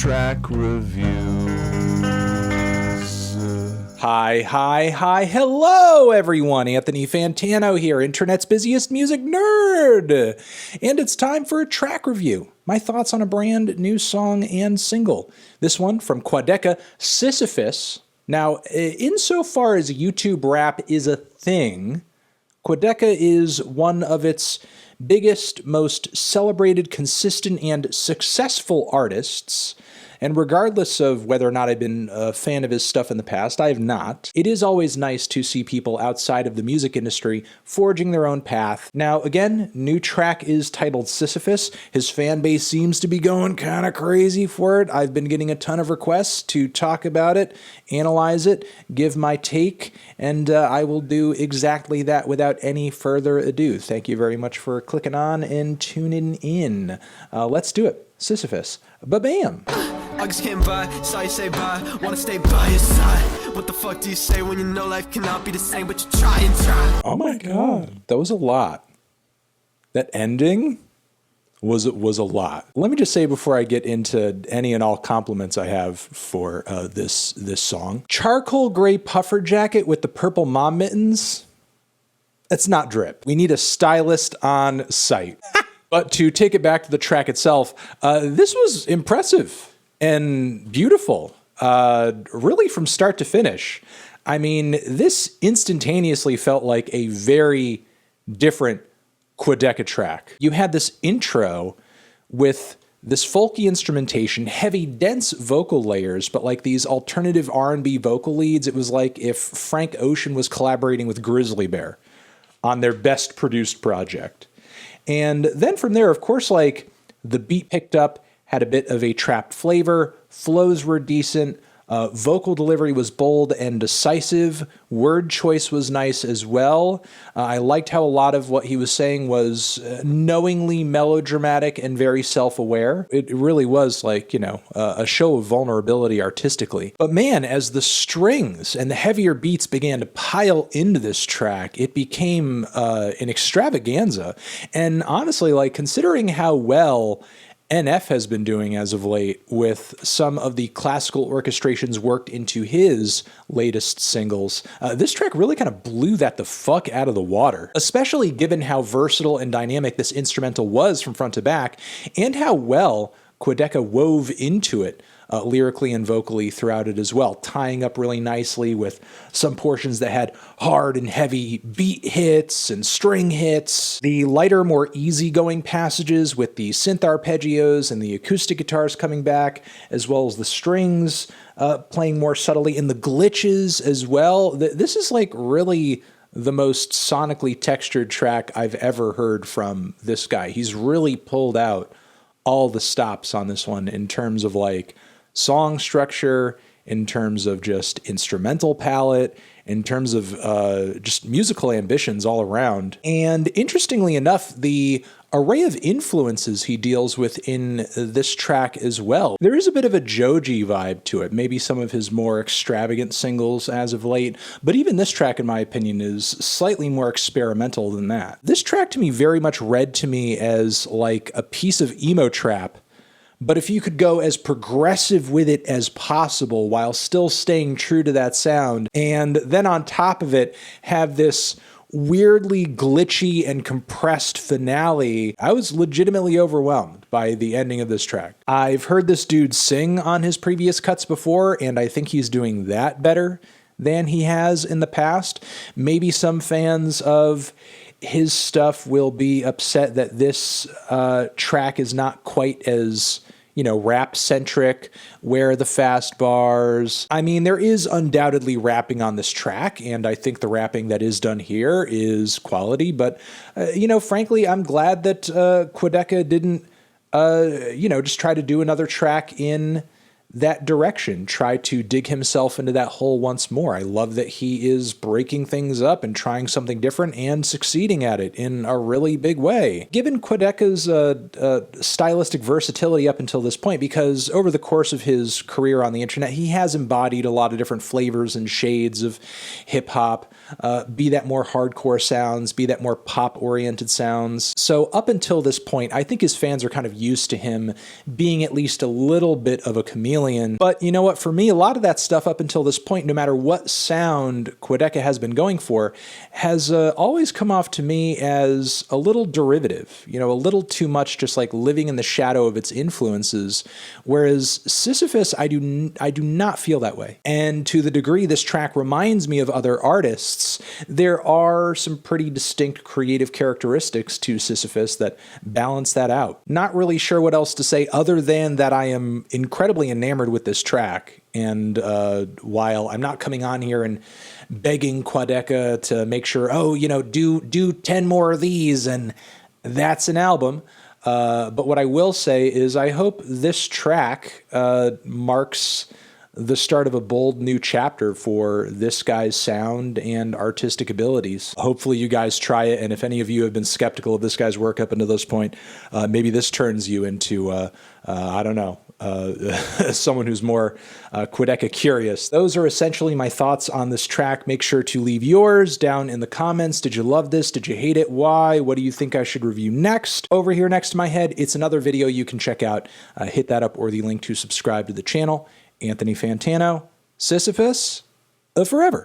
track reviews. Hi, hello everyone, Anthony Fantano here, internet's busiest music nerd, and it's time for a track review. My thoughts on a brand new song and single. This one from Quadeca, Sisyphus. Now, insofar as YouTube rap is a thing, Quadeca is one of its biggest, most celebrated, consistent, and successful artists. And regardless of whether or not I've been a fan of his stuff in the past, I have not. It is always nice to see people outside of the music industry forging their own path. Now, again, new track is titled Sisyphus. His fan base seems to be going kind of crazy for it. I've been getting a ton of requests to talk about it, analyze it, give my take, and I will do exactly that without any further ado. Thank you very much for clicking on and tuning in. Let's do it. Sisyphus. Ba-bam! I just can't buy, saw you say bye, wanna stay by your side. What the fuck do you say when you know life cannot be the same, but you try and try? Oh my god, that was a lot. That ending was a lot. Let me just say before I get into any and all compliments I have for this song. Charcoal gray puffer jacket with the purple mom mittens, that's not drip. We need a stylist on site. But to take it back to the track itself, this was impressive and beautiful, really from start to finish. I mean, this instantaneously felt like a very different Quadeca track. You had this intro with this folky instrumentation, heavy, dense vocal layers, but like these alternative R&B vocal leads. It was like if Frank Ocean was collaborating with Grizzly Bear on their best produced project. And then from there, of course, like the beat picked up, had a bit of a trapped flavor, flows were decent, vocal delivery was bold and decisive, word choice was nice as well. I liked how a lot of what he was saying was knowingly melodramatic and very self-aware. It really was like, you know, a show of vulnerability artistically. But man, as the strings and the heavier beats began to pile into this track, it became an extravaganza. And honestly, like considering how well NF has been doing as of late with some of the classical orchestrations worked into his latest singles, this track really kind of blew that the fuck out of the water, especially given how versatile and dynamic this instrumental was from front to back and how well Quadeca wove into it lyrically and vocally throughout it as well, tying up really nicely with some portions that had hard and heavy beat hits and string hits, the lighter, more easygoing passages with the synth arpeggios and the acoustic guitars coming back, as well as the strings playing more subtly, and the glitches as well. This is like really the most sonically textured track I've ever heard from this guy. He's really pulled out all the stops on this one in terms of like song structure, in terms of just instrumental palette, in terms of just musical ambitions all around. And interestingly enough, the array of influences he deals with in this track as well. There is a bit of a Joji vibe to it, maybe some of his more extravagant singles as of late, but even this track, in my opinion, is slightly more experimental than that. This track to me very much read to me as like a piece of emo trap, but if you could go as progressive with it as possible while still staying true to that sound, and then on top of it have this weirdly glitchy and compressed finale, I was legitimately overwhelmed by the ending of this track. I've heard this dude sing on his previous cuts before, and I think he's doing that better than he has in the past. Maybe some fans of his stuff will be upset that this track is not quite as, you know, rap-centric, where are the fast bars? I mean, there is undoubtedly rapping on this track, and I think the rapping that is done here is quality, but, you know, frankly, I'm glad that Quadeca didn't, you know, just try to do another track in that direction, try to dig himself into that hole once more. I love that he is breaking things up and trying something different and succeeding at it in a really big way. Given Quadeca's stylistic versatility up until this point, because over the course of his career on the internet, he has embodied a lot of different flavors and shades of hip-hop, be that more hardcore sounds, be that more pop-oriented sounds. So up until this point, I think his fans are kind of used to him being at least a little bit of a chameleon. But you know what, for me, a lot of that stuff up until this point, no matter what sound Quadeca has been going for, has always come off to me as a little derivative, you know, a little too much just like living in the shadow of its influences. Whereas Sisyphus, I do not feel that way. And to the degree this track reminds me of other artists, there are some pretty distinct creative characteristics to Sisyphus that balance that out. Not really sure what else to say other than that I am incredibly enamored with this track. And while I'm not coming on here and begging Quadeca to make sure, oh, you know, do 10 more of these and that's an album. But what I will say is I hope this track marks the start of a bold new chapter for this guy's sound and artistic abilities. Hopefully you guys try it, and if any of you have been skeptical of this guy's work up until this point, maybe this turns you into, I don't know, someone who's more Quadeca curious. Those are essentially my thoughts on this track. Make sure to leave yours down in the comments. Did you love this? Did you hate it? Why? What do you think I should review next? Over here next to my head, it's another video you can check out. Hit that up or the link to subscribe to the channel. Anthony Fantano, Sisyphus, forever.